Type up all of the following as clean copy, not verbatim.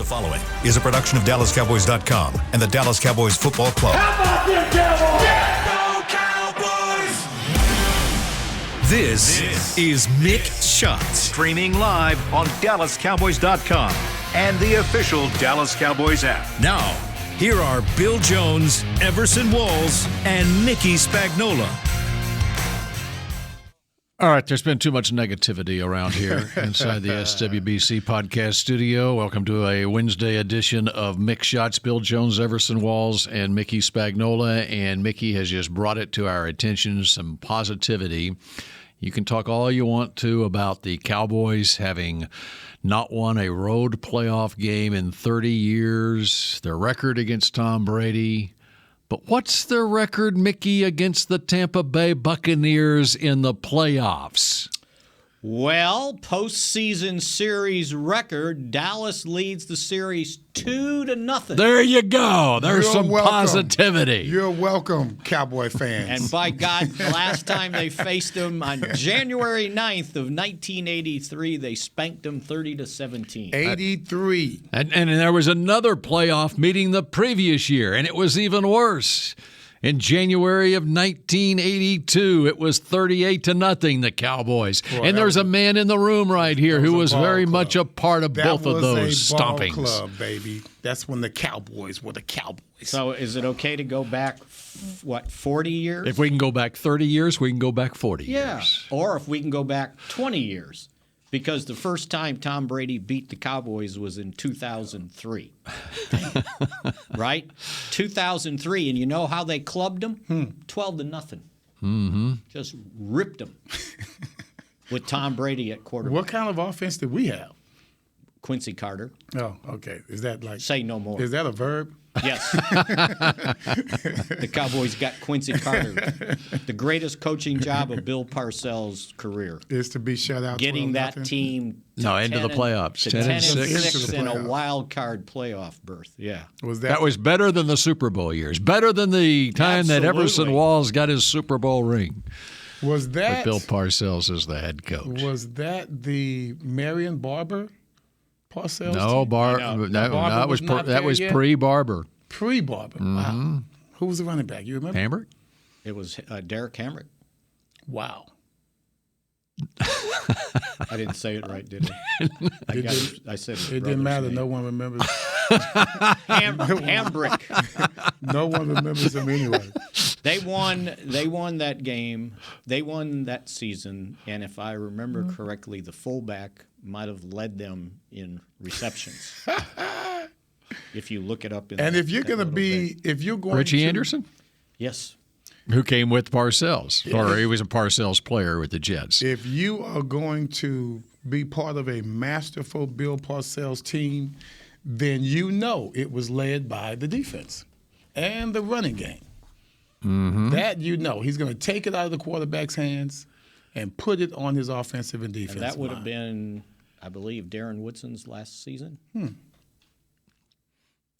following is a production of DallasCowboys.com and the Dallas Cowboys Football Club. How about them Cowboys? Yeah, go Cowboys! This is Mick Shots, streaming live on DallasCowboys.com and the official Dallas Cowboys app. Now, here are Bill Jones, Everson Walls, and Mickey Spagnola. All right, there's been too much negativity around here inside the SWBC podcast studio. Welcome to a Wednesday edition of Mick Shots. Bill Jones, Everson Walls, and Mickey Spagnola. And Mickey has just brought it to our attention, some positivity. You can talk all you want to about the Cowboys having not won a road playoff game in 30 years, their record against Tom Brady. But what's their record, Mickey, against the Tampa Bay Buccaneers in the playoffs? Well, postseason series record, Dallas leads the series 2-0. There you go. There's You're some welcome. positivity. You're welcome, Cowboy fans. And by God, the last time they faced them on January 9th of 1983, they spanked them 30-17. 83. And there was another playoff meeting the previous year, and it was even worse. In January of 1982, it was 38-0, the Cowboys. Boy, and there's a man in the room right here who was very much a part of both of those That was a ball stompings. club, baby. That's when the Cowboys were the Cowboys. So is it okay to go back, 40 years? If we can go back 30 years, we can go back 40 years. Or if we can go back 20 years. Because the first time Tom Brady beat the Cowboys was in 2003. Right? 2003. And you know how they clubbed them? 12-0. Mm-hmm. Just ripped them with Tom Brady at quarterback. What kind of offense did we have? Quincy Carter. Oh, okay. Is that like... Say no more. Is that a verb? Yes. The Cowboys got Quincy Carter. The greatest coaching job of Bill Parcells' career. Is to be shut out. Getting that 12-0? team into the playoffs. to 10-6 in a wild card playoff berth. Yeah. That was better than the Super Bowl years. Better than the time that Everson Absolutely. Walls got his Super Bowl ring. Was that... With Bill Parcells as the head coach. Was that the Marion Barber Parcells No, team? Barber was not that there was yet? Pre-Barber. Pre-Barber. Wow. Who was the running back? You remember? Hamburg? It was Derek Hamrick. Wow. I didn't say it right, did I? I said his It didn't brother's matter. name. No one remembers. Hambrick. No one remembers him anyway. They won that game. They won that season. And if I remember correctly, the fullback might have led them in receptions. If you look it up. And if you're going to Richie Anderson? Yes. Who came with Parcells, or he was a Parcells player with the Jets. If you are going to be part of a masterful Bill Parcells team, then you know it was led by the defense and the running game. Mm-hmm. That you know. He's going to take it out of the quarterback's hands and put it on his offensive and defensive And that would line. have been, I believe, Darren Woodson's last season.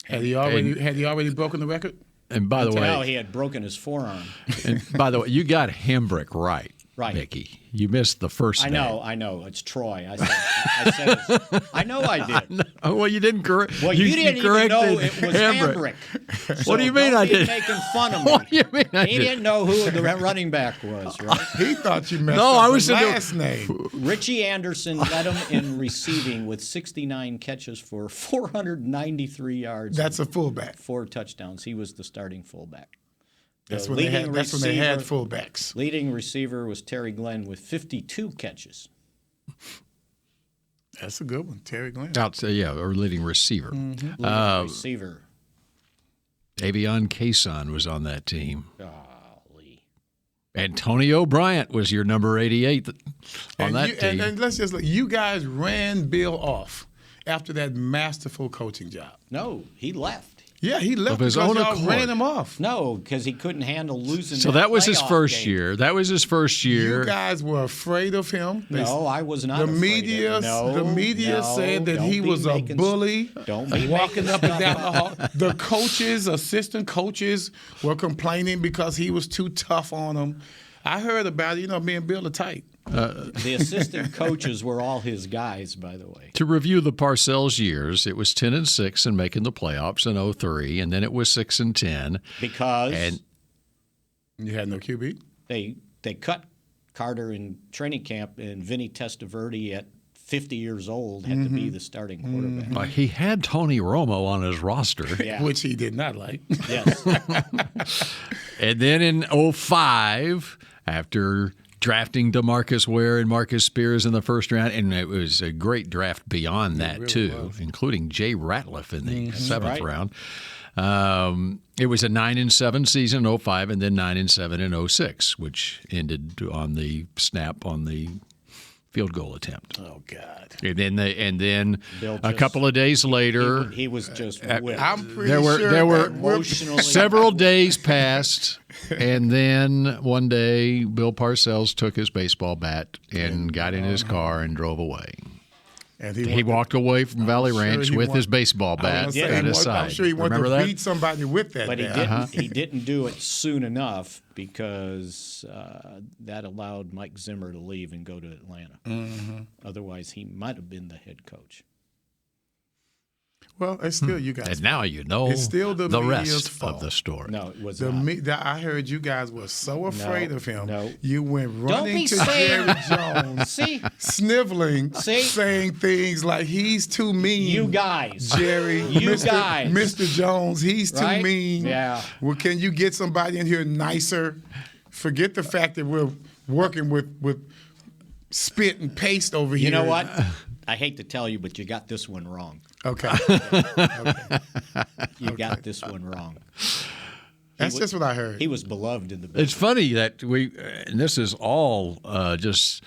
Had he already broken the record? And by the way, No, he had broken his forearm. and by the way, you got Hambrick right, Mickey. You missed the first name. I know. It's Troy. I know I did. Oh, well, you didn't correct. Well, you didn't even know it was Hambrick. Hambrick. What do you mean I don't be didn't? making fun of me. What do you mean I He didn't? didn't know who the running back was, right? He thought you messed No, up I was the thinking- last name. Richie Anderson led him in receiving with 69 catches for 493 yards. That's a fullback. 4 touchdowns. He was the starting fullback. That's when they had fullbacks. Leading receiver was Terry Glenn with 52 catches. That's a good one, Terry Glenn. Or leading receiver. Leading receiver. Avion Cason was on that team. Golly. Antonio Bryant was your number 88 on that team. And let's just look. You guys ran Bill off after that masterful coaching job. No, he left. Yeah, he left Of his because own y'all accord. ran him off. No, because he couldn't handle losing. So that was his playoff first game. year. That was his first year. You guys were afraid of him. No, I was not. The afraid media, of him. the media said that he was a bully, Don't be walking making up and stuff down the up. hall. The coaches, assistant coaches, were complaining because he was too tough on them. I heard about it. Me and Bill are tight. The assistant coaches were all his guys, by the way. To review the Parcells years, it was 10-6 and making the playoffs in 2003, and then it was 6-10. Because you had no QB? They cut Carter in training camp, and Vinny Testaverde at 50 years old had to be the starting quarterback. He had Tony Romo on his roster. Yeah. Which he did not like. Yes. And then in 2005, after drafting DeMarcus Ware and Marcus Spears in the first round, and it was a great draft beyond that, really too, was. including Jay Ratliff in the seventh round. It was a 9-7 season in 2005 and then 9-7 in 2006, which ended on the snap on the field goal attempt. Oh, God. And then Bill a couple of days later, he was just whipped. I'm pretty there sure were emotionally. several days passed, and then one day Bill Parcells took his baseball bat and got in his car and drove away. And He walked away from Valley Ranch with his baseball bat at his side. I'm sure he wanted Remember to that? beat somebody with that But bat. he didn't do it soon enough because that allowed Mike Zimmer to leave and go to Atlanta. Otherwise, he might have been the head coach. Well, it's still you guys. And now you know It's still the media's rest fault. of the story. No, it was The not. I heard you guys were so afraid of him. no. You went Don't running be to saying- Jerry Jones, See, sniveling, See? saying things like he's too mean. you guys. Jerry, You Mr. guys. Mr. Jones, he's too Right? mean. Yeah. Well, can you get somebody in here nicer? Forget the fact that we're working with spit and paste over here. You know what? I hate to tell you, but you got this one wrong. Okay. You got this one wrong. That's just what I heard. He was beloved in the business. It's funny that and this is all just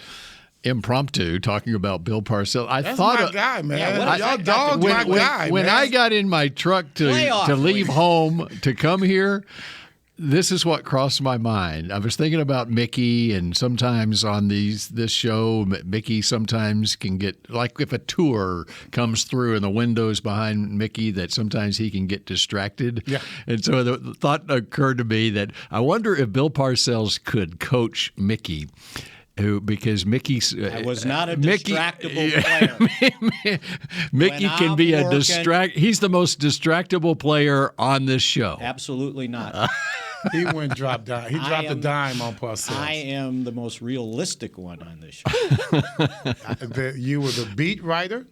impromptu talking about Bill Parcells. That's my guy, man. Yeah, what has Y'all that got to dog do my with- guy, when man. I got in my truck to Playoff leave win. home to come here, this is what crossed my mind. I was thinking about Mickey, and sometimes on this show, Mickey sometimes can get, like if a tour comes through and the window's behind Mickey, that sometimes he can get distracted. Yeah. And so the thought occurred to me that I wonder if Bill Parcells could coach Mickey. Because Mickey's I was not a Mickey- distractible player. Mickey When can I'm be a working- He's the most distractible player on this show. Absolutely not. He went drop dime. He dropped a dime on Parcells. I am the most realistic one on this show. You were the beat writer.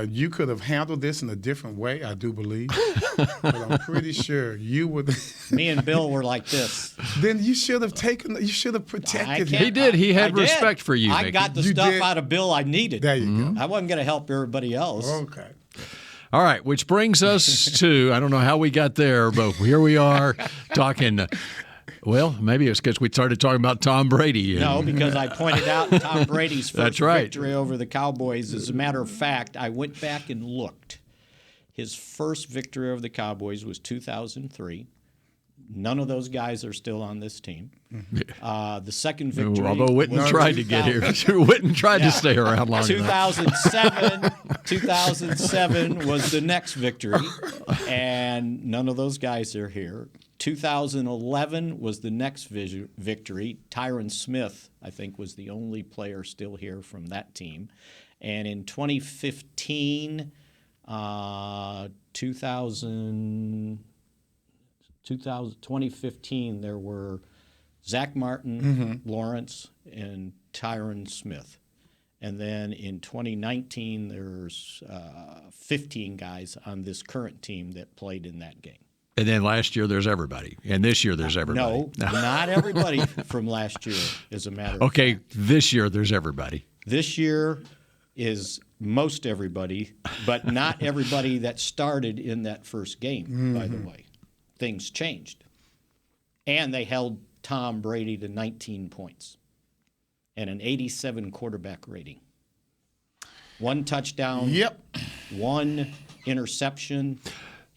You could have handled this in a different way, I do believe. But I'm pretty sure you would. Me and Bill were like this. Then you should have protected him. He did. He had I did. respect for you, I Mickey. got the You stuff did. out of Bill I needed. There you go. I wasn't going to help everybody else. Okay. All right, which brings us to, I don't know how we got there, but here we are talking. Well, maybe it's because we started talking about Tom Brady. And, No, because I pointed out Tom Brady's That's first right. victory over the Cowboys. As a matter of fact, I went back and looked. His first victory over the Cowboys was 2003. None of those guys are still on this team. The second victory, although Witten was tried to get here. 2000 Witten tried to stay around long enough. 2007 was the next victory, and none of those guys are here. 2011 was the next victory. Tyron Smith, I think, was the only player still here from that team. And in 2015, 2015, there were Zach Martin, Lawrence, and Tyron Smith. And then in 2019, there's 15 guys on this current team that played in that game. And then last year, there's everybody. And this year, there's everybody. No, not everybody from last year, as a matter of Okay, fact. this year, there's everybody. This year is most everybody, but not everybody that started in that first game, by the way. Things changed. And they held Tom Brady to 19 points and an 87 quarterback rating. One touchdown, Yep. one interception,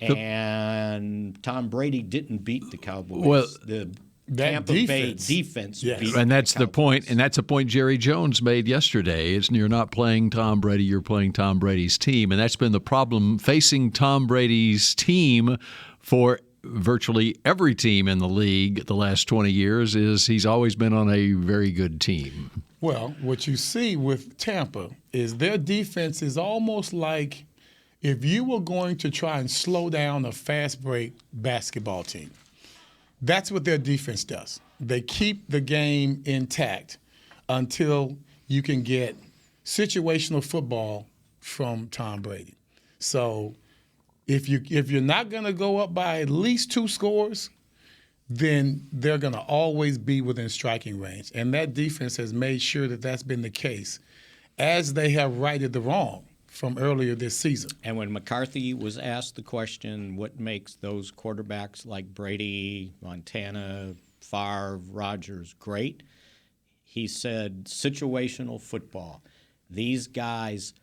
and Tom Brady didn't beat the Cowboys. Well, the that Tampa Bay defense. defense Yes. beat And that's the Cowboys. point, and that's a point Jerry Jones made yesterday. Is you're not playing Tom Brady, you're playing Tom Brady's team, and that's been the problem facing Tom Brady's team for virtually every team in the league the last 20 years is he's always been on a very good team. Well, what you see with Tampa is their defense is almost like if you were going to try and slow down a fast break basketball team. That's what their defense does. They keep the game intact until you can get situational football from Tom Brady. So if you're not going to go up by at least 2 scores, then they're going to always be within striking range. And that defense has made sure that that's been the case as they have righted the wrong from earlier this season. And when McCarthy was asked the question, what makes those quarterbacks like Brady, Montana, Favre, Rodgers great, he said situational football. These guys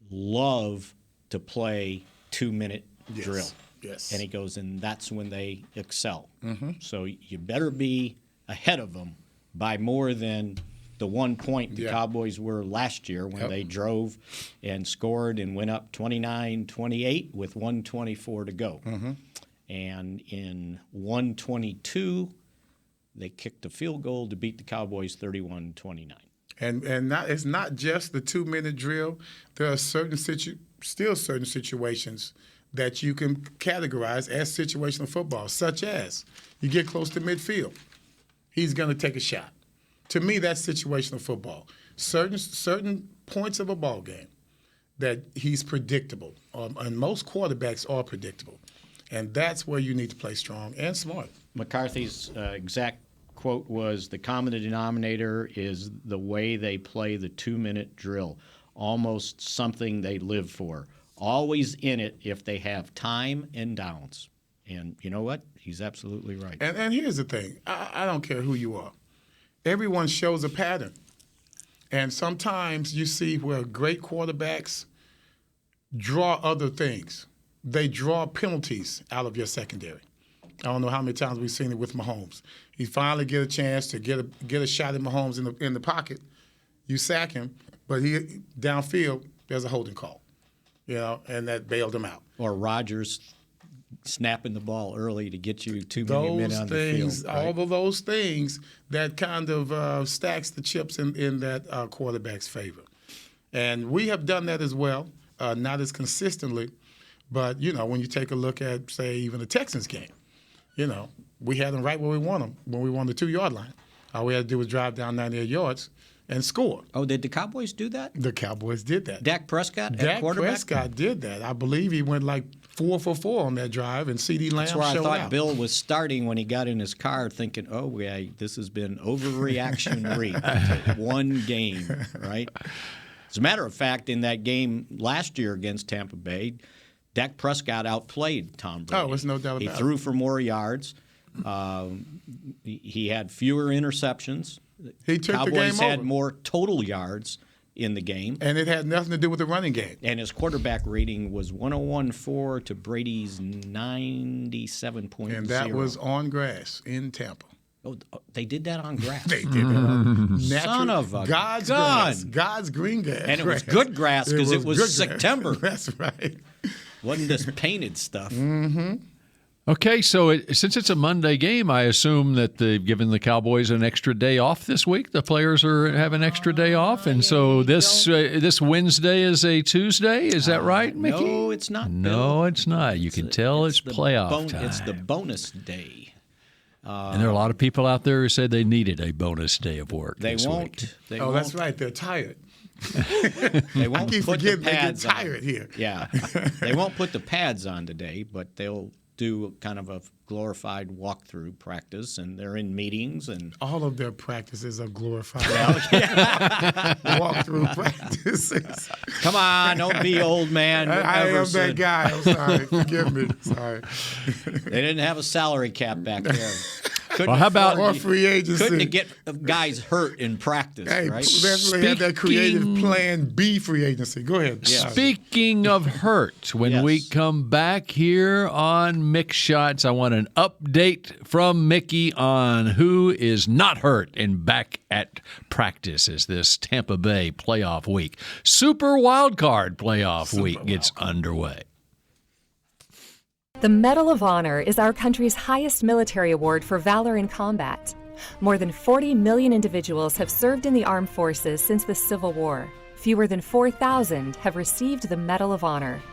love to play 2-minute drill. Yes. And he goes, and that's when they excel. Mm-hmm. So you better be ahead of them by more than the 1 point the Cowboys were last year when they drove and scored and went up 29-28 with 1:24 to go. Mm-hmm. And in 1:22, they kicked a field goal to beat the Cowboys 31-29. And it's not just the 2-minute drill. There are certain situations that you can categorize as situational football, such as you get close to midfield, he's going to take a shot. To me, that's situational football. Certain points of a ball game that he's predictable, and most quarterbacks are predictable, and that's where you need to play strong and smart. McCarthy's exact quote was, the common denominator is the way they play the 2-minute drill, almost something they live for. Always in it if they have time and downs. And you know what? He's absolutely right. And here's the thing. I don't care who you are. Everyone shows a pattern. And sometimes you see where great quarterbacks draw other things. They draw penalties out of your secondary. I don't know how many times we've seen it with Mahomes. He finally get a chance to get a shot at Mahomes in the pocket. You sack him, but he downfield, there's a holding call. And that bailed him out. Or Rodgers snapping the ball early to get you too many minutes on the field. Right? All of those things that kind of stacks the chips in that quarterback's favor. And we have done that as well, not as consistently. But, when you take a look at, say, even the Texans game, we had them right where we want them, when we won the 2-yard line. All we had to do was drive down 98 yards and score. Oh, did the Cowboys do that? The Cowboys did that. Dak Prescott at quarterback? Dak Prescott did that. I believe he went like 4 for 4 on that drive, and C.D. Lamb showed out. That's where I thought Bill was starting when he got in his car thinking, oh, yeah, this has been overreaction to one game, right? As a matter of fact, in that game last year against Tampa Bay, Dak Prescott outplayed Tom Brady. Oh, there's no doubt about it. He threw for more yards. He had fewer interceptions. He took Cowboys the game over. had more total yards in the game. And it had nothing to do with the running game. And his quarterback rating was 101.4 to Brady's 97.0. And that was on grass in Tampa. Oh, they did that on grass. They did that. Son of a God's gun. grass. God's green grass. And it was good grass because it was September. That's right. Wasn't this painted stuff. Mm-hmm. Okay, so since it's a Monday game, I assume that they've given the Cowboys an extra day off this week. The players have an extra day off, and so this Wednesday is a Tuesday. Is that right, Mickey? No, it's not. No, it's not. You can tell it's playoff time. It's the bonus day. And there are a lot of people out there who said they needed a bonus day of work. They won't. That's right. They're tired. They won't put the pads on. They get tired here. Yeah, they won't put the pads on today, but they'll do kind of a glorified walkthrough practice, and they're in meetings. And all of their practices are glorified walkthrough practices. Come on, don't be old man. I am that guy. I'm sorry. Forgive me. Sorry. They didn't have a salary cap back there. How about or free agency? Couldn't get guys hurt in practice, right? Definitely had that creative plan B free agency. Go ahead. Yeah. Speaking of hurt, when we come back here on Mick Shots, I want an update from Mickey on who is not hurt and back at practice as this Tampa Bay playoff week, Super Wildcard playoff week gets underway. The Medal of Honor is our country's highest military award for valor in combat. More than 40 million individuals have served in the armed forces since the Civil War. Fewer than 4,000 have received the Medal of Honor.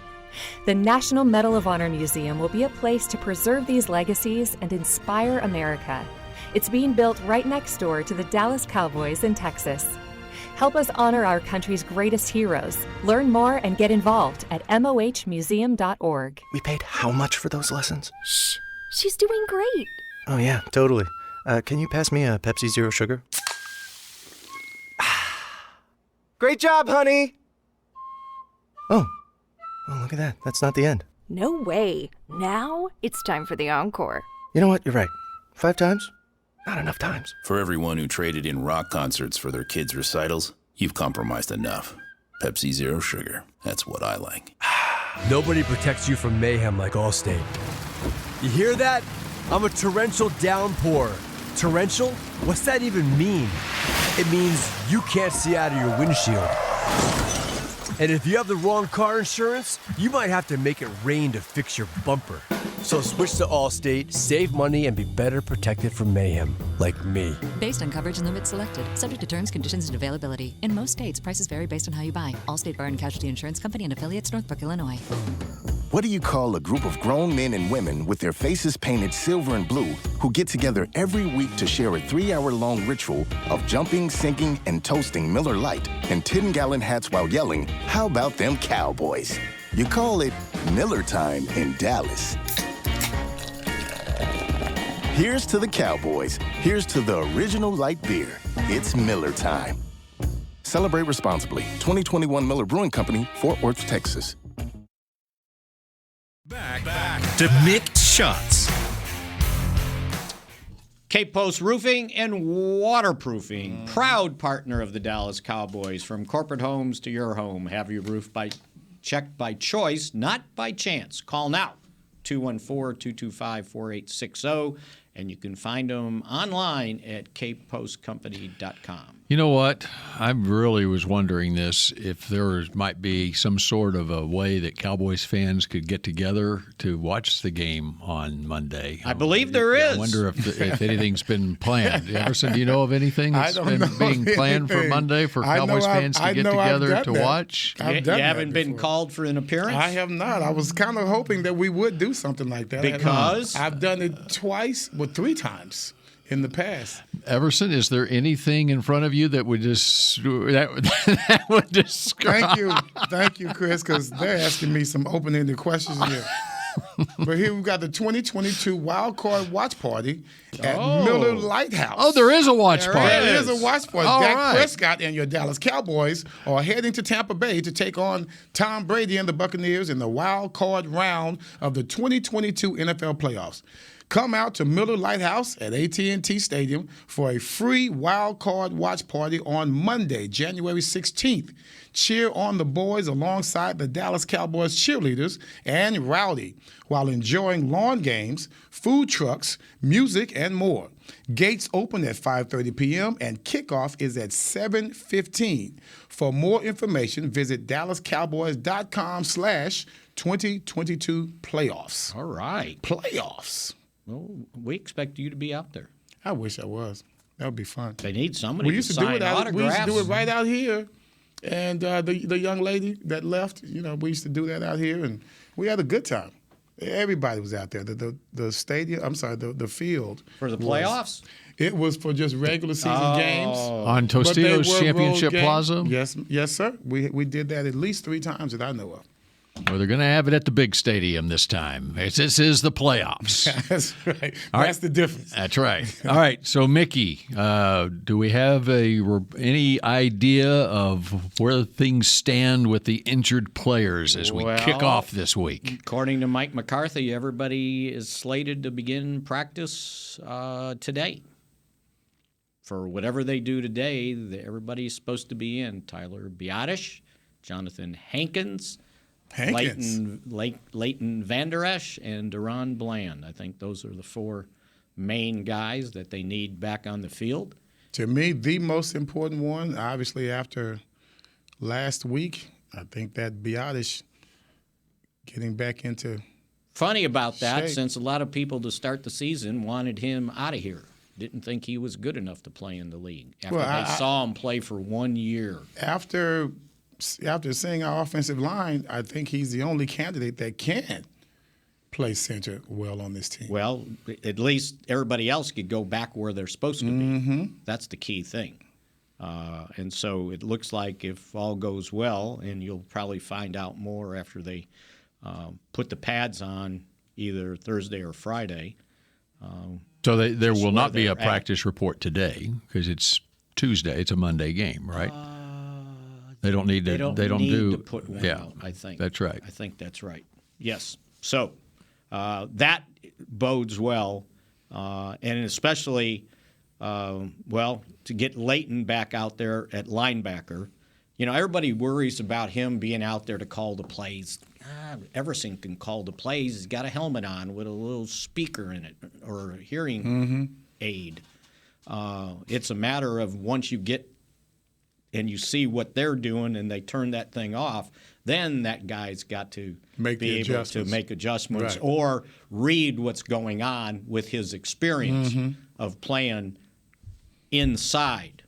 The National Medal of Honor Museum will be a place to preserve these legacies and inspire America. It's being built right next door to the Dallas Cowboys in Texas. Help us honor our country's greatest heroes. Learn more and get involved at mohmuseum.org. We paid how much for those lessons? Shh, she's doing great. Oh, yeah, totally. Can you pass me a Pepsi Zero Sugar? Great job, honey! Oh, look at that. That's not the end. No way. Now it's time for the encore. You know what? You're right. 5 times? Not enough times. For everyone who traded in rock concerts for their kids' recitals, you've compromised enough. Pepsi Zero Sugar. That's what I like. Nobody protects you from mayhem like Allstate. You hear that? I'm a torrential downpour. Torrential? What's that even mean? It means you can't see out of your windshield. And if you have the wrong car insurance, you might have to make it rain to fix your bumper. So switch to Allstate, save money, and be better protected from mayhem, like me. Based on coverage and limits selected, subject to terms, conditions, and availability. In most states, prices vary based on how you buy. Allstate Bar and Casualty Insurance Company and affiliates, Northbrook, Illinois. What do you call a group of grown men and women with their faces painted silver and blue who get together every week to share a 3-hour-long ritual of jumping, singing, and toasting Miller Lite in 10-gallon hats while yelling, "How about them Cowboys?" You call it Miller Time in Dallas. Here's to the Cowboys. Here's to the original light beer. It's Miller Time. Celebrate responsibly. 2021 Miller Brewing Company, Fort Worth, Texas. Back to Mick Shots. Cape Post Roofing and Waterproofing, proud partner of the Dallas Cowboys. From corporate homes to your home, have your roof checked by choice, not by chance. Call now, 214-225-4860, and you can find them online at capepostcompany.com. You know what? I really was wondering this, if there might be some sort of a way that Cowboys fans could get together to watch the game on Monday. I believe there is. I wonder if anything's been planned. Everson, do you know of anything that's been being planned for Monday for Cowboys fans to get together to watch? You haven't been called for an appearance? I have not. I was kind of hoping that we would do something like that. Because? I've done it twice, 3 times in the past. Everson, is there anything in front of you that would that would describe? Thank you, Chris, because they're asking me some open-ended questions here. But here we've got the 2022 Wild Card Watch Party at Miller Lighthouse. Oh, there is a watch party. There is a watch party. All Dak right. Prescott and your Dallas Cowboys are heading to Tampa Bay to take on Tom Brady and the Buccaneers in the wild card round of the 2022 NFL playoffs. Come out to Miller Lighthouse at AT&T Stadium for a free wild card watch party on Monday, January 16th. Cheer on the boys alongside the Dallas Cowboys cheerleaders and rowdy while enjoying lawn games, food trucks, music, and more. Gates open at 5:30 p.m. and kickoff is at 7:15. For more information, visit dallascowboys.com/2022 playoffs. All right. Playoffs. Well, we expect you to be out there. I wish I was. That would be fun. They need somebody We used to do sign it. autographs. We used to do it right out here. And the young lady that left, we used to do that out here, and we had a good time. Everybody was out there. The stadium, the field. For the playoffs? It was for just regular season games. On Tostitos Championship Plaza? Yes, sir. We did that at least 3 times that I know of. Well, they're going to have it at the big stadium this time. This is the playoffs. That's right. That's the difference. That's right. All right. So, Mickey, do we have any idea of where things stand with the injured players as we kick off this week? According to Mike McCarthy, everybody is slated to begin practice today. For whatever they do today, everybody's supposed to be in. Tyler Biotish, Jonathan Hankins, Leighton Vander Esch, and Deron Bland. I think those are the 4 main guys that they need back on the field. To me, the most important one, obviously after last week, I think that Biotish getting back into Funny about that, Shake. since a lot of people to start the season wanted him out of here. Didn't think he was good enough to play in the league after they saw him play for 1 year. After seeing our offensive line, I think he's the only candidate that can play center well on this team. Well, at least everybody else could go back where they're supposed to be. That's the key thing. And so it looks like if all goes well, and you'll probably find out more after they put the pads on either Thursday or Friday. So there will not be a practice report today because it's Tuesday. It's a Monday game, right? They don't need to. They don't need to put one out, I think. That's right. I think that's right. Yes. So that bodes well, and especially, to get Leighton back out there at linebacker. You know, everybody worries about him being out there to call the plays. Everson can call the plays. He's got a helmet on with a little speaker in it or a hearing aid. It's a matter of once you get and you see what they're doing and they turn that thing off, then that guy's got to be able to make adjustments or read what's going on with his experience of playing inside.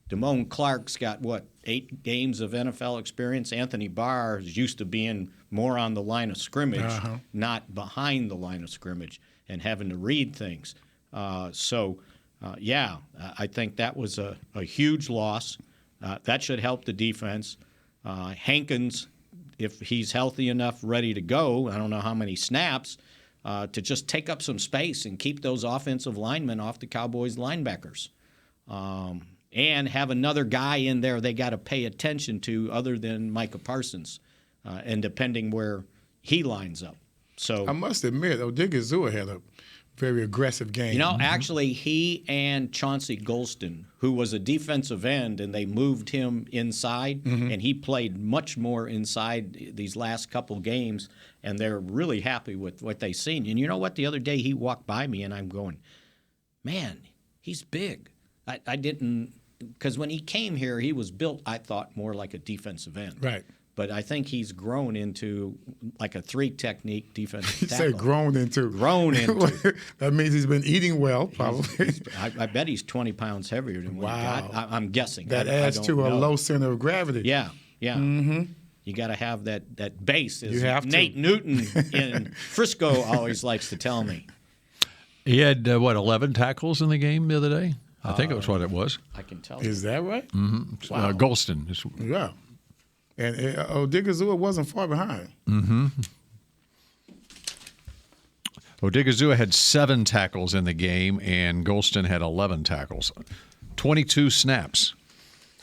Damone Clark's got, 8 games of NFL experience? Anthony Barr is used to being more on the line of scrimmage, not behind the line of scrimmage, and having to read things. I think that was a huge loss. That should help the defense. Hankins, if he's healthy enough, ready to go, I don't know how many snaps, to just take up some space and keep those offensive linemen off the Cowboys linebackers. And have another guy in there they got to pay attention to other than Micah Parsons, and depending where he lines up. So I must admit, Odigizua had a very aggressive game. You know, actually, he and Chauncey Golston, who was a defensive end, and they moved him inside, and he played much more inside these last couple games, and they're really happy with what they've seen. And you know what? The other day he walked by me, and I'm going, man, he's big. I didn't, because when he came here, he was built, I thought, more like a defensive end. Right. But I think he's grown into like a 3-technique defensive You tackle. say grown into. Grown into. That means he's been eating well, probably. I bet he's 20 pounds heavier than what he got. I'm guessing. That I adds don't to a know. low center of gravity. Yeah. You got to have that base. As You have to. Nate Newton in Frisco always likes to tell me. He had, 11 tackles in the game the other day? I think it was what it was. I can tell you. Is that right? Mm-hmm. Wow. Golston. Yeah. And Odigizua wasn't far behind. Odigizua had 7 tackles in the game, and Golston had 11 tackles. 22 snaps.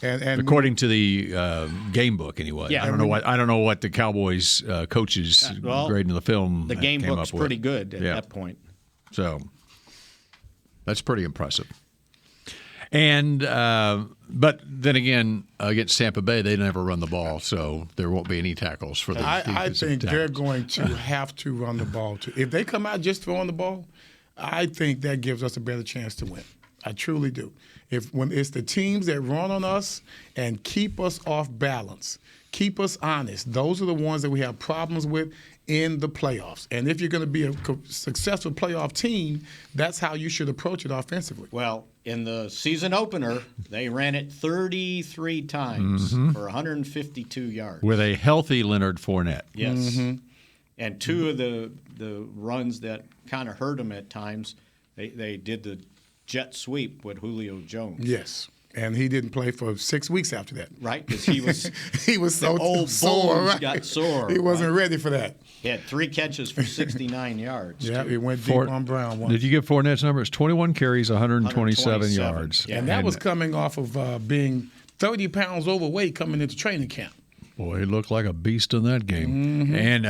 And according to the game book, anyway. Yeah. I don't know what the Cowboys coaches grading the film. The game came book's up with. pretty good at that point. So that's pretty impressive. And but then again, against Tampa Bay, they never run the ball, so there won't be any tackles for the. I think they're going to have to run the ball too. If they come out just throwing the ball, I think that gives us a better chance to win. I truly do. When it's the teams that run on us and keep us off balance, keep us honest, those are the ones that we have problems with in the playoffs. And if you're going to be a successful playoff team, that's how you should approach it offensively. Well, in the season opener, they ran it 33 times for 152 yards. With a healthy Leonard Fournette. Yes. And 2 of the runs that kind of hurt them at times, they did the jet sweep with Julio Jones. Yes. And he didn't play for 6 weeks after that. Right, because he was so old sore. bones Right? got sore. He wasn't ready for that. He had 3 catches for 69 yards. Yeah, he went deep on Brown once. Did you get Fournette's number? It's 21 carries, 127 yards. Yeah. And that was coming off of being 30 pounds overweight coming into training camp. Boy, he looked like a beast in that game. And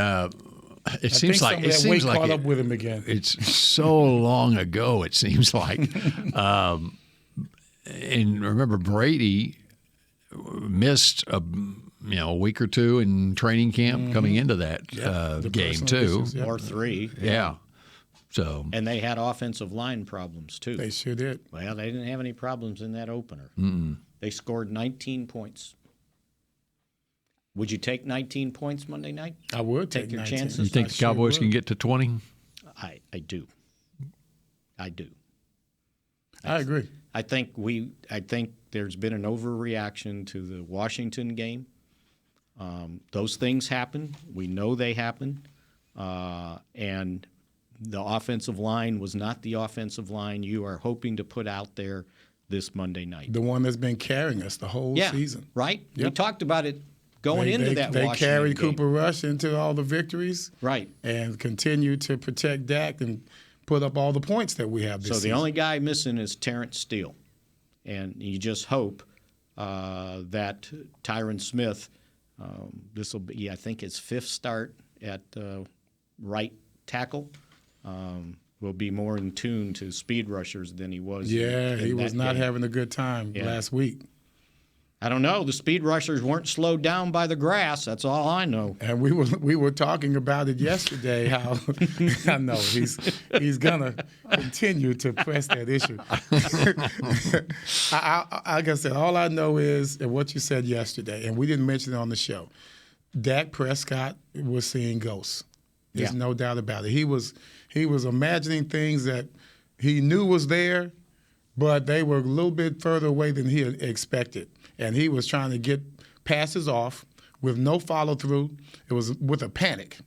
it seems like caught up with him again. It's so long ago. It seems like. And remember, Brady missed a week or 2 in training camp coming into that game too, or 3. Yeah. So. And they had offensive line problems too. They sure did. Well, they didn't have any problems in that opener. They scored 19 points. Would you take 19 points Monday night? I would take your 19. chances. You think the Cowboys can get to 20? I do. I do. I agree. I think there's been an overreaction to the Washington game. Those things happen. We know they happen. And the offensive line was not the offensive line you are hoping to put out there this Monday night. The one that's been carrying us the whole season. Right? Yep. We talked about it going into that They Washington carried game. Cooper Rush into all the victories. Right. And continue to protect Dak and put up all the points that we have this season. So the only guy missing is Terrence Steele. And you just hope that Tyron Smith, this will be, I think, his 5th start at right tackle, will be more in tune to speed rushers than he was. Yeah, in he was that not game. having a good time last week. I don't know. The speed rushers weren't slowed down by the grass. That's all I know. And we were talking about it yesterday. How I know he's gonna continue to press that issue. Like I said, all I know is what you said yesterday, and we didn't mention it on the show. Dak Prescott was seeing ghosts. There's no doubt about it. He was imagining things that he knew was there, but they were a little bit further away than he had expected. And he was trying to get passes off with no follow-through. It was with a panic,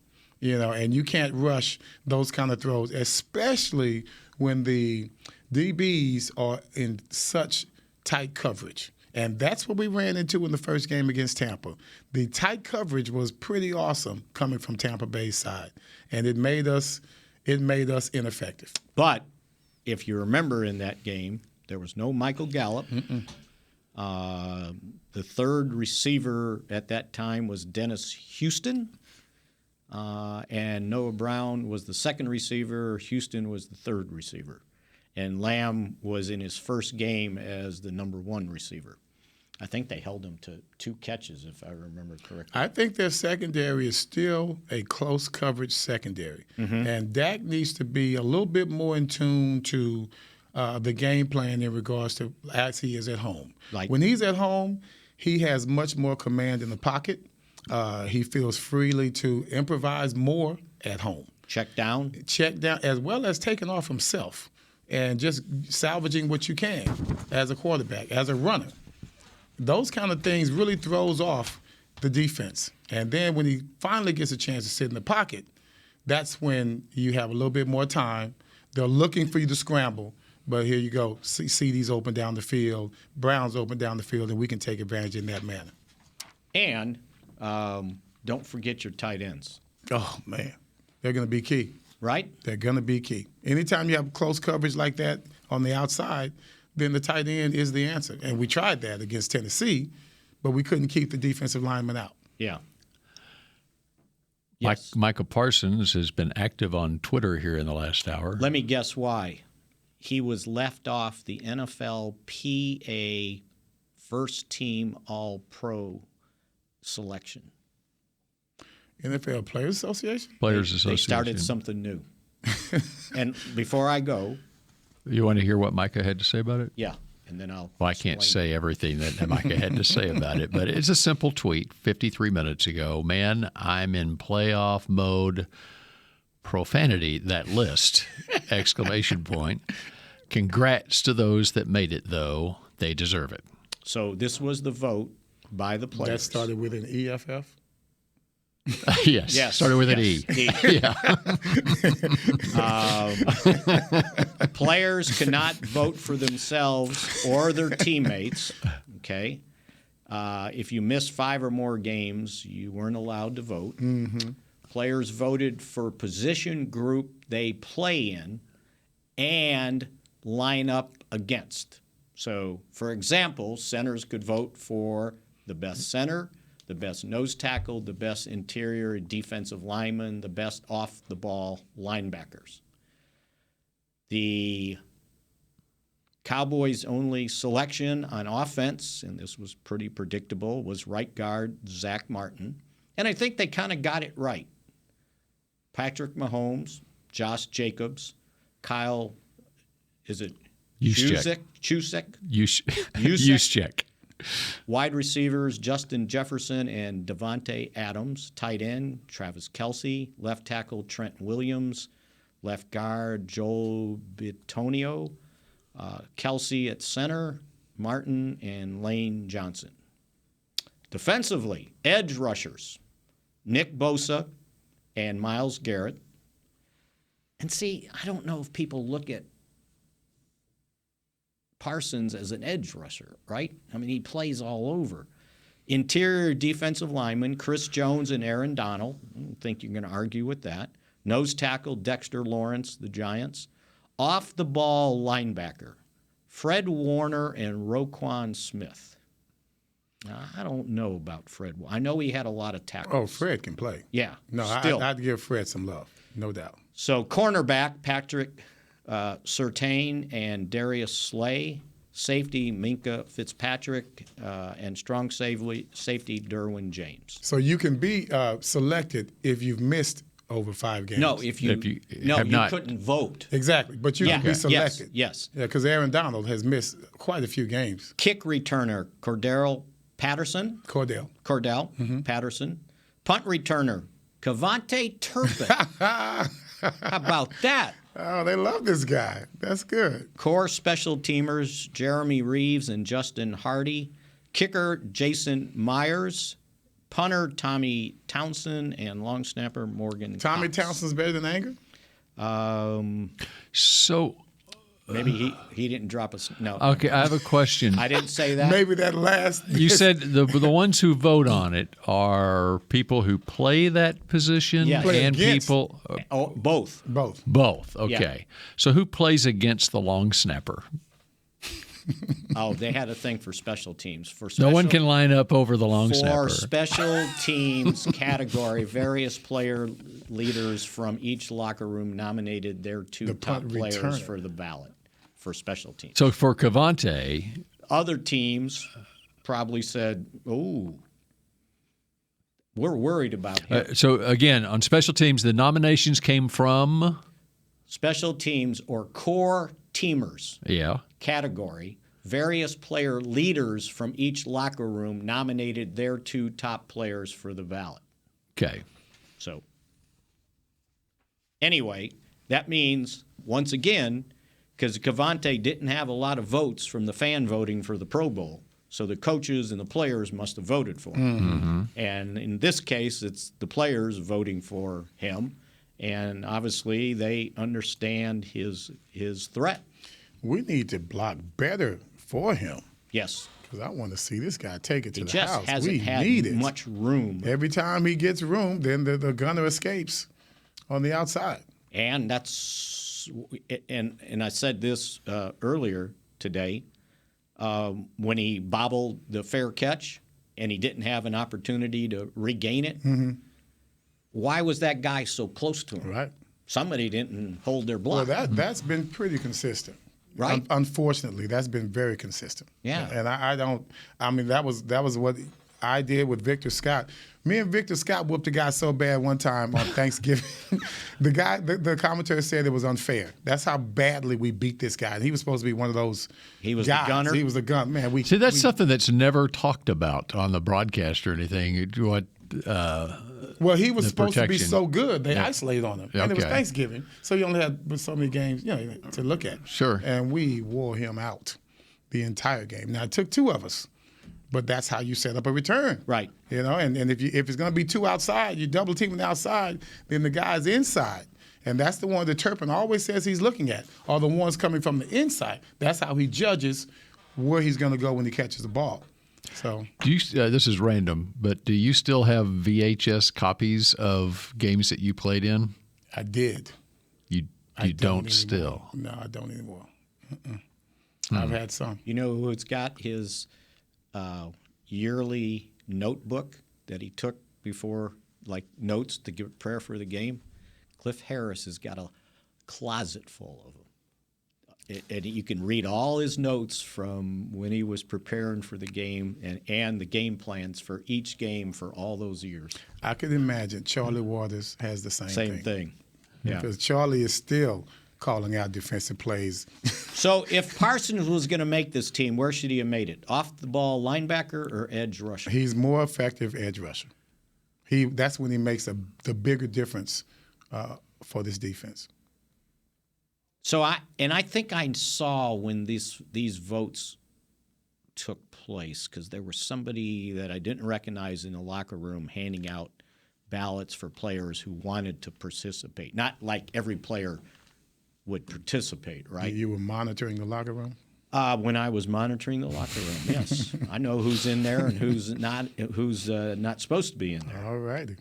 and you can't rush those kind of throws, especially when the DBs are in such tight coverage. And that's what we ran into in the first game against Tampa. The tight coverage was pretty awesome coming from Tampa Bay's side, and it made us ineffective. But if you remember in that game, there was no Michael Gallup. The third receiver at that time was Dennis Houston, and Noah Brown was the second receiver. Houston was the third receiver. And Lamb was in his first game as the number 1 receiver. I think they held him to 2 catches, if I remember correctly. I think their secondary is still a close coverage secondary. And Dak needs to be a little bit more in tune to the game plan in regards to as he is at home. When he's at home, he has much more command in the pocket. He feels freely to improvise more at home. Check down, as well as taking off himself and just salvaging what you can as a quarterback, as a runner. Those kind of things really throws off the defense. And then when he finally gets a chance to sit in the pocket, that's when you have a little bit more time. They're looking for you to scramble. But here you go. CD's open down the field, Brown's open down the field, and we can take advantage in that manner. And don't forget your tight ends. Oh, man. They're going to be key. Right? They're going to be key. Anytime you have close coverage like that on the outside, then the tight end is the answer. And we tried that against Tennessee, but we couldn't keep the defensive lineman out. Yeah. Yes. Micah Parsons has been active on Twitter here in the last hour. Let me guess why. He was left off the NFLPA first team All-Pro selection. NFL Players Association? Players Association. They started something new. And before I go. You want to hear what Micah had to say about it? Yeah. And then I'll. Well, I can't say everything that Micah had to say about it, but it's a simple tweet 53 minutes ago. Man, I'm in playoff mode. Profanity, that list, ! Congrats to those that made it, though. They deserve it. So this was the vote by the players. That started with an EFF? Yes. Started with an E. Yeah. Players cannot vote for themselves or their teammates. Okay. If you missed 5 or more games, you weren't allowed to vote. Mm-hmm. Players voted for position group they play in and line up against. So, for example, centers could vote for the best center, the best nose tackle, the best interior defensive lineman, the best off-the-ball linebackers. The Cowboys' only selection on offense, and this was pretty predictable, was right guard Zach Martin. And I think they kind of got it right. Patrick Mahomes, Josh Jacobs, Kyle, is it Juszczyk? Juszczyk. Wide receivers, Justin Jefferson and Devontae Adams. Tight end, Travis Kelce. Left tackle, Trent Williams. Left guard, Joel Bitonio. Kelce at center, Martin and Lane Johnson. Defensively, edge rushers, Nick Bosa and Myles Garrett. And see, I don't know if people look at Parsons as an edge rusher, right? I mean, he plays all over. Interior defensive linemen, Chris Jones and Aaron Donald. I don't think you're going to argue with that. Nose tackle, Dexter Lawrence, the Giants. Off the ball linebacker, Fred Warner and Roquan Smith. Now, I don't know about Fred. I know he had a lot of tackles. Oh, Fred can play. Yeah. No, still. I'd give Fred some love, no doubt. So cornerback, Patrick Surtain and Darius Slay. Safety, Minka Fitzpatrick, and strong safety, Derwin James. So you can be selected if you've missed over 5 games. No, you couldn't vote. Exactly, but you can be selected. Yes. Yeah, because Aaron Donald has missed quite a few games. Kick returner, Cordell Patterson. Mm-hmm. Patterson. Punt returner, Cavante Turpin. How about that? Oh, they love this guy. That's good. Core special teamers, Jeremy Reeves and Justin Hardy. Kicker, Jason Myers. Punter, Tommy Townsend. And long snapper, Morgan Tommy Cox. Townsend's better than Anger? Maybe he didn't drop us. No. Okay, I have a question. I didn't say that. Maybe that last. You said the ones who vote on it are people who play that position and people. Both. Both. Okay. Yeah. So who plays against the long snapper? Oh, they had a thing for special teams. No one can line up over the long snapper. For special teams category, various player leaders from each locker room nominated their two top players for the ballot for special teams. So for Cavante, other teams probably said, "Oh, we're worried about him." So again, on special teams, the nominations came from special teams or core teamers. Yeah. Category, various player leaders from each locker room nominated their two top players for the ballot. Okay. So, anyway, that means, once again, because Cavante didn't have a lot of votes from the fan voting for the Pro Bowl, so the coaches and the players must have voted for him. Mm-hmm. And in this case, it's the players voting for him, and obviously they understand his threat. We need to block better for him. Yes. Because I want to see this guy take it to the house. He just hasn't had much room. Every time he gets room, then the gunner escapes on the outside. And that's and I said this earlier today when he bobbled the fair catch and he didn't have an opportunity to regain it. Mm-hmm. Why was that guy so close to him? Right. Somebody didn't hold their block. Well, that's been pretty consistent. Right. Unfortunately, that's been very consistent. Yeah. And I mean, that was what I did with Victor Scott. Me and Victor Scott whooped a guy so bad one time on Thanksgiving. The commentator said it was unfair. That's how badly we beat this guy. And he was supposed to be one of those He was guys. the gunner? He was the gun. Man, that's something that's never talked about on the broadcast or anything. Well, he was supposed to be protection. so good, they isolated on him. Yeah, and it was okay. Thanksgiving, so you only had so many games to look at. Sure. And we wore him out the entire game. Now, it took 2 of us, but that's how you set up a return. Right. And if it's going to be 2 outside, you double teaming the outside, then the guy's inside. And that's the one that Turpin always says he's looking at, are the ones coming from the inside. That's how he judges where he's going to go when he catches the ball. So, this is random, but do you still have VHS copies of games that you played in? I did. You don't still? No, I don't anymore. I've had some. You know who's got his yearly notebook that he took before, like notes to give prayer for the game? Cliff Harris has got a closet full of them. And you can read all his notes from when he was preparing for the game and the game plans for each game for all those years. I can imagine Charlie Waters has the same thing. Yeah. Because Charlie is still calling out defensive plays. So if Parsons was going to make this team, where should he have made it? Off the ball linebacker or edge rusher? He's more effective edge rusher. That's when he makes the bigger difference for this defense. So I think I saw when these votes took place, because there was somebody that I didn't recognize in the locker room handing out ballots for players who wanted to participate. Not like every player would participate, right? You were monitoring the locker room? When I was monitoring the locker room, yes. I know who's in there and who's not supposed to be in there. All righty.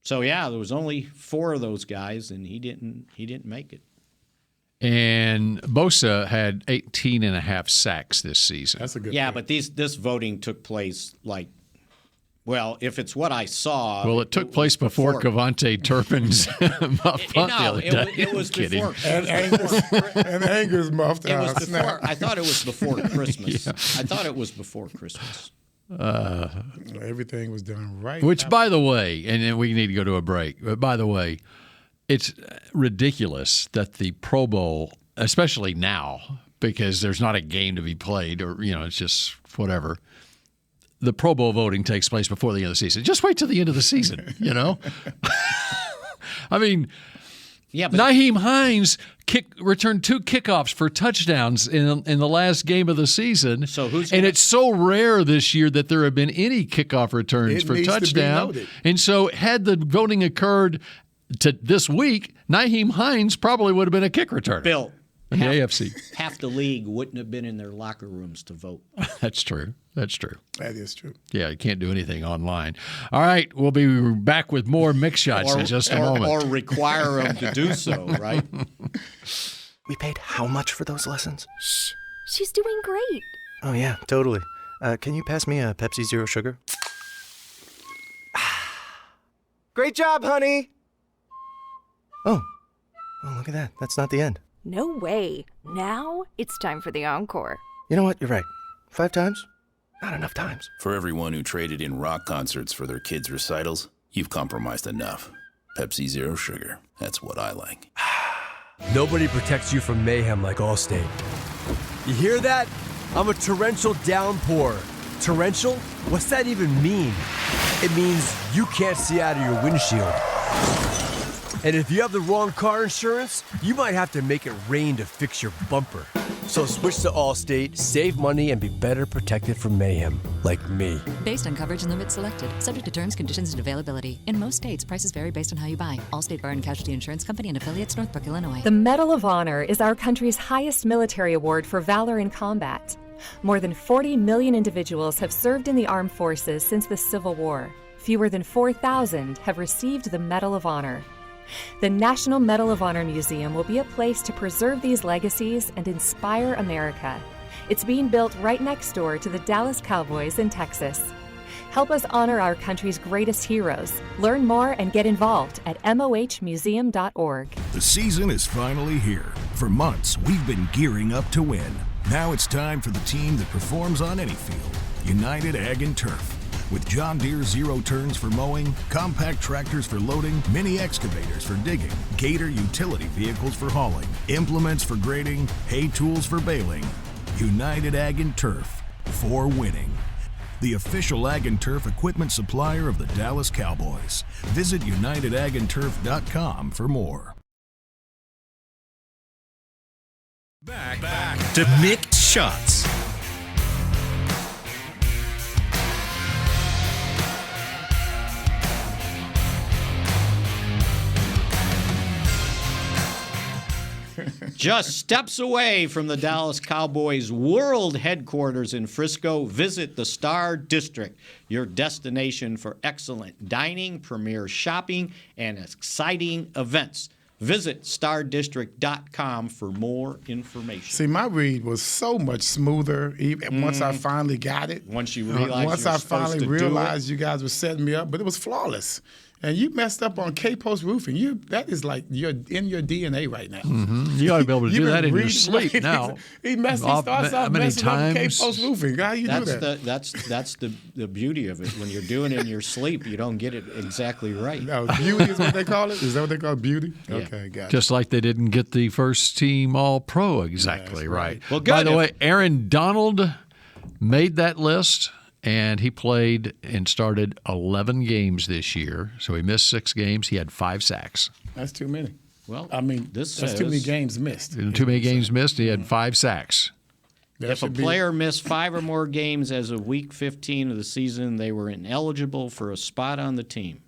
So yeah, there was only 4 of those guys, and he didn't make it. And Bosa had 18.5 sacks this season. That's a good Yeah, point. but this voting took place if it's what I saw. Well, it took place before Kevontae Turpin's muff punt the other day. It was before. And Anger's muffed. It was before. I thought it was before Christmas. Yeah. I thought it was before Christmas. Everything was done right. Which, by the way, and then we need to go to a break, but by the way, it's ridiculous that the Pro Bowl, especially now, because there's not a game to be played or, it's just whatever, the Pro Bowl voting takes place before the end of the season. Just wait till the end of the season, I mean, yeah, but Nyheim Hines returned 2 kickoffs for touchdowns in the last game of the season. So it's so rare this year that there have been any kickoff returns It for needs to be touchdown. noted. And so had the voting occurred to this week, Nyheim Hines probably would have been a kick returner. Bill, in the AFC. half the league wouldn't have been in their locker rooms to vote. That's true. That is true. Yeah, you can't do anything online. All right, we'll be back with more Mick shots in just a moment. Or require them to do so, right? We paid how much for those lessons? Shh, she's doing great. Oh, yeah, totally. Can you pass me a Pepsi Zero Sugar? Great job, honey! Oh, look at that. That's not the end. No way. Now it's time for the encore. You know what? You're right. 5 times? Not enough times. For everyone who traded in rock concerts for their kids' recitals, you've compromised enough. Pepsi Zero Sugar. That's what I like. Nobody protects you from mayhem like Allstate. You hear that? I'm a torrential downpour. Torrential? What's that even mean? It means you can't see out of your windshield. And if you have the wrong car insurance, you might have to make it rain to fix your bumper. So switch to Allstate, save money, and be better protected from mayhem, like me. Based on coverage and limits selected, subject to terms, conditions, and availability. In most states, prices vary based on how you buy. Allstate Bar and Casualty Insurance Company and affiliates, Northbrook, Illinois. The Medal of Honor is our country's highest military award for valor in combat. More than 40 million individuals have served in the armed forces since the Civil War. Fewer than 4,000 have received the Medal of Honor. The National Medal of Honor Museum will be a place to preserve these legacies and inspire America. It's being built right next door to the Dallas Cowboys in Texas. Help us honor our country's greatest heroes. Learn more and get involved at mohmuseum.org. The season is finally here. For months, we've been gearing up to win. Now it's time for the team that performs on any field, United Ag and Turf. With John Deere Zero Turns for mowing, compact tractors for loading, mini excavators for digging, Gator utility vehicles for hauling, implements for grading, hay tools for baling. United Ag and Turf, for winning. The official Ag and Turf equipment supplier of the Dallas Cowboys. Visit UnitedAgAndTurf.com for more. Back to Mick Shots. Just steps away from the Dallas Cowboys world headquarters in Frisco, visit the Star District, your destination for excellent dining, premier shopping, and exciting events. Visit stardistrict.com for more information. See, my read was so much smoother once I finally got it. Once you realized Once I finally realized you guys were setting me up, but it was flawless. and you messed up on K-post roofing. That is like you're in your DNA right now. Mm-hmm. You ought to be able to do that in your sleep now. He starts off messing up K-post roofing. How you do that? That's the beauty of it. When you're doing it in your sleep, you don't get it exactly right. No, beauty is what they call it? Is that what they call beauty? Yeah. Okay, got it. Just like they didn't get the first team All-Pro exactly right. Well, good. By the way, Aaron Donald made that list. And he played and started 11 games this year. So he missed 6 games. He had 5 sacks. That's too many. Well, I mean, that's too many games missed. Too many games missed. He had 5 sacks. If a player missed 5 or more games as of week 15 of the season, they were ineligible for a spot on the team.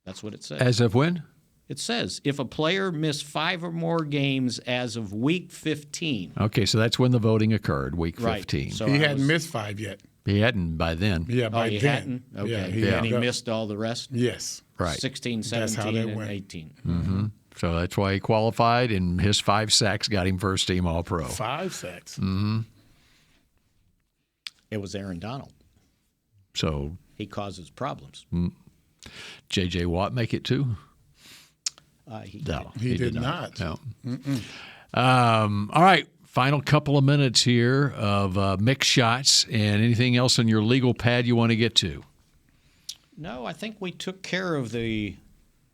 That's what it says. As of when? It says, if a player missed 5 or more games as of week 15. Okay, so that's when the voting occurred, week 15. Right. So he hadn't missed 5 yet. He hadn't by then. Yeah, by he then. hadn't? Okay. Yeah, And he missed all the rest? Yes. Right. 16, That's how 17, they and went. 18. Mm-hmm. So that's why he qualified, and his 5 sacks got him first team All-Pro. 5 sacks. Mm-hmm. It was Aaron Donald. So he causes problems. J.J. Watt make it too? He did not. No. All right. Final couple of minutes here of Mick shots, and anything else on your legal pad you want to get to? No, I think we took care of the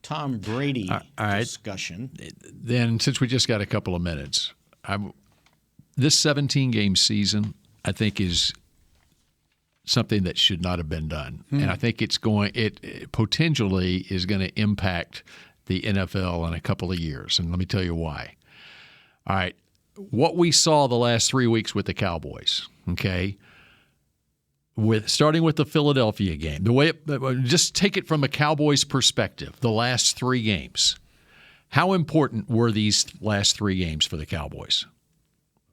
Tom Brady discussion. Then, since we just got a couple of minutes, this 17-game season, I think, is something that should not have been done. And I think it potentially is going to impact the NFL in a couple of years. And let me tell you why. All right. What we saw the last 3 weeks with the Cowboys, okay, starting with the Philadelphia game, just take it from a Cowboys perspective, the last 3 games. How important were these last 3 games for the Cowboys?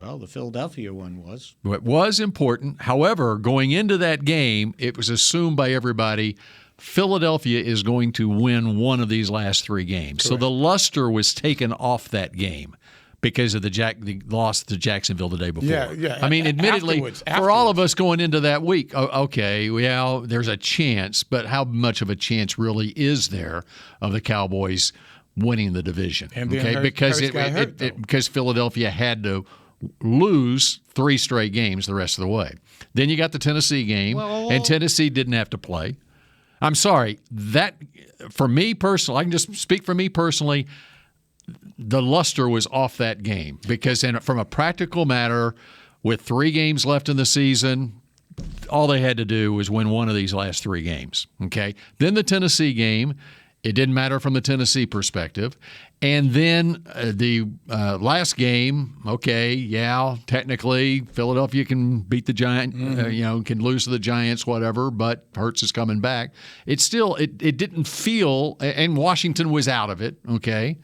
Well, the Philadelphia one was. It was important. However, going into that game, it was assumed by everybody Philadelphia is going to win one of these last 3 games. Correct. So the luster was taken off that game because of the loss to Jacksonville the day before. Yeah. I mean, admittedly, for all of us going into that week, okay, well, there's a chance, but how much of a chance really is there of the Cowboys winning the division? And because Philadelphia had to lose 3 straight games the rest of the way. Then you got the Tennessee game, and Tennessee didn't have to play. I'm sorry, that for me personally, I can just speak for me personally, the luster was off that game because from a practical matter, with 3 games left in the season, all they had to do was win one of these last 3 games. Okay, then the Tennessee game, it didn't matter from the Tennessee perspective. And then the last game, okay, yeah, technically Philadelphia can beat the Giants, can lose to the Giants, whatever, but Hurts is coming back. It didn't feel, and Washington was out of it, okay?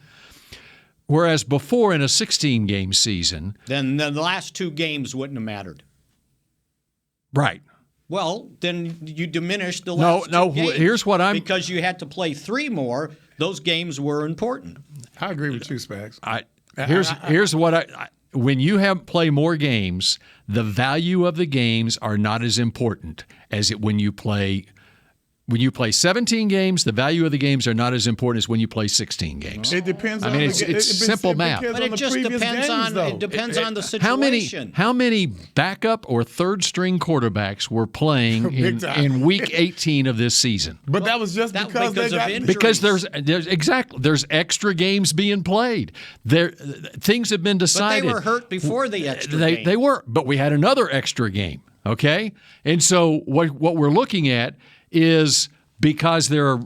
Whereas before in a 16-game season. Then the last 2 games wouldn't have mattered. Right. Well, then you diminish the last 2 games. Here's what because you had to play 3 more, those games were important. I agree with you, Spags. Here's what when you play more games, the value of the games are not as important as when you play. When you play 17 games, the value of the games are not as important as when you play 16 games. It depends. It's simple math. But it just depends on the situation. How many backup or third string quarterbacks were playing in week 18 of this season? But that was just because they got injuries. Because there's extra games being played. Things have been decided. But they were hurt before the extra game. They were, but we had another extra game. Okay, and so what we're looking at is because there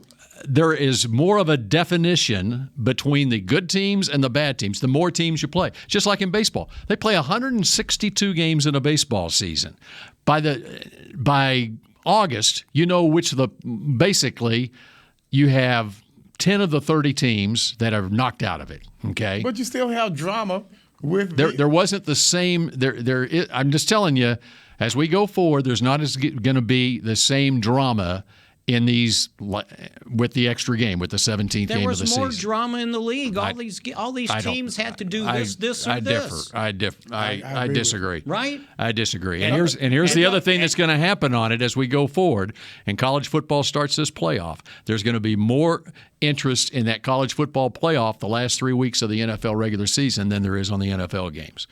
is more of a definition between the good teams and the bad teams, the more teams you play. Just like in baseball. They play 162 games in a baseball season. By August, basically you have 10 of the 30 teams that are knocked out of it, okay? But you still have drama with there wasn't the same I'm just telling you, as we go forward, there's not going to be the same drama in these with the extra game, with the 17th game of the season. There was more drama in the league. All these teams had to do this or this. I disagree. Right? I disagree. And here's the other thing that's going to happen on it as we go forward, and college football starts this playoff. There's going to be more interest in that college football playoff the last 3 weeks of the NFL regular season than there is on the NFL games.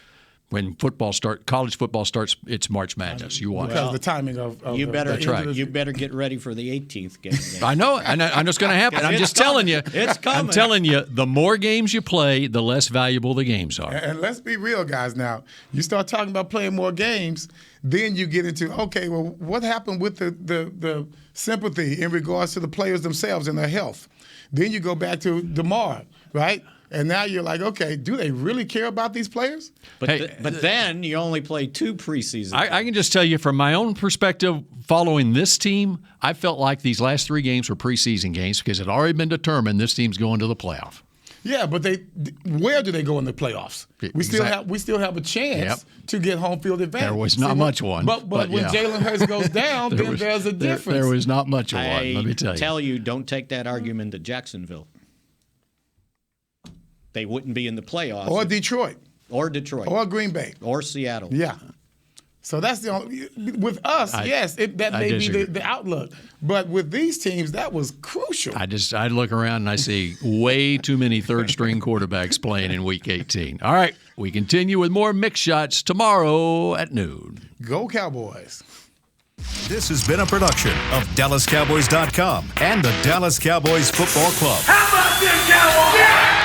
When college football starts, it's March Madness. You watch. Because the timing of you better that's right. You better get ready for the 18th game. I know. I know it's going to happen. I'm just telling you. It's coming. I'm telling you, the more games you play, the less valuable the games are. And let's be real, guys. Now, you start talking about playing more games, then you get into, okay, well, what happened with the sympathy in regards to the players themselves and their health? Then you go back to DeMar, right? And now you're like, okay, do they really care about these players? But then you only play 2 preseason. I can just tell you from my own perspective, following this team, I felt like these last 3 games were preseason games because it had already been determined this team's going to the playoff. Yeah, but where do they go in the playoffs? We still have a chance to get home field advantage. There was not much one. But when Jalen Hurts goes down, then there's a difference. There was not much of one, let me tell you. Don't take that argument to Jacksonville. They wouldn't be in the playoffs. Or Detroit. Or Detroit. Or Green Bay. Or Seattle. Yeah. So that's the only – with us, that may be the outlook. But with these teams, that was crucial. I look around and I see way too many third-string quarterbacks playing in Week 18. All right, we continue with more Mix Shots tomorrow at noon. Go Cowboys. This has been a production of DallasCowboys.com and the Dallas Cowboys Football Club. How about this, Cowboys? Yeah!